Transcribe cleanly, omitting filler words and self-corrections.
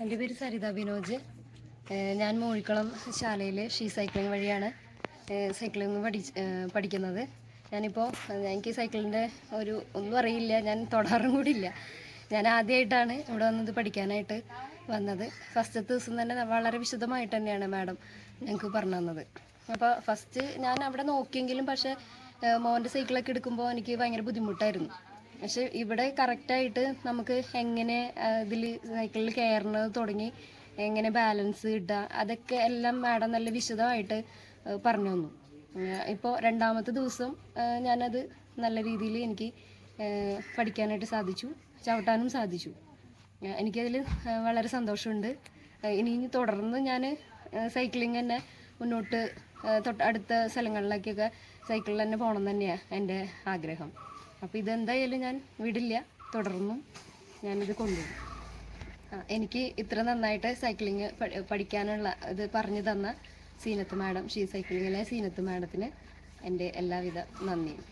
എൻ്റെ പേര് സരിത ബിനോജ്. ഞാൻ മൂഴിക്കുളം ശാലയിൽ ഷീ സൈക്ലിംഗ് വഴിയാണ് സൈക്ലിംഗ് പഠിക്കുന്നത്. ഞാനിപ്പോൾ എനിക്ക് സൈക്കിളിൻ്റെ ഒന്നും അറിയില്ല, ഞാൻ തൊടാറും കൂടി ഇല്ല. ഞാൻ ആദ്യമായിട്ടാണ് ഇവിടെ വന്നത് പഠിക്കാനായിട്ട് വന്നത്. ഫസ്റ്റത്തെ ദിവസം തന്നെ വളരെ വിശദമായിട്ട് തന്നെയാണ് മാഡം ഞങ്ങൾക്ക് പറഞ്ഞു തന്നത്. അപ്പോൾ ഫസ്റ്റ് ഞാൻ അവിടെ നോക്കിയെങ്കിലും പക്ഷേ മോൻ്റെ സൈക്കിളൊക്കെ എടുക്കുമ്പോൾ എനിക്ക് ഭയങ്കര ബുദ്ധിമുട്ടായിരുന്നു. പക്ഷെ ഇവിടെ കറക്റ്റായിട്ട് നമുക്ക് എങ്ങനെ ഇതിൽ സൈക്കിളിൽ കയറുന്നത് തുടങ്ങി എങ്ങനെ ബാലൻസ് കിട്ടുക അതൊക്കെ എല്ലാം മാഡം നല്ല വിശദമായിട്ട് പറഞ്ഞു തന്നു. ഇപ്പോൾ രണ്ടാമത്തെ ദിവസം ഞാനത് നല്ല രീതിയിൽ എനിക്ക് പഠിക്കാനായിട്ട് സാധിച്ചു, ചവിട്ടാനും സാധിച്ചു. എനിക്കതിൽ വളരെ സന്തോഷമുണ്ട്. ഇനി തുടർന്ന് ഞാൻ സൈക്ലിംഗ് തന്നെ മുന്നോട്ട് അടുത്ത സ്ഥലങ്ങളിലേക്കൊക്കെ സൈക്കിളിൽ തന്നെ പോകണം തന്നെയാണ് എൻ്റെ ആഗ്രഹം. അപ്പോൾ ഇതെന്തായാലും ഞാൻ വിടില്ല, തുടർന്നും ഞാനിത് കൊണ്ടുപോകും. എനിക്ക് ഇത്ര നന്നായിട്ട് സൈക്ലിങ് പഠിക്കാനുള്ള ഇത് പറഞ്ഞു തന്ന സീനത്ത് മാഡം, ഷീ സൈക്ലിങ്ങിലെ സീനത്ത് മാഡത്തിന് എൻ്റെ എല്ലാവിധ നന്ദിയും.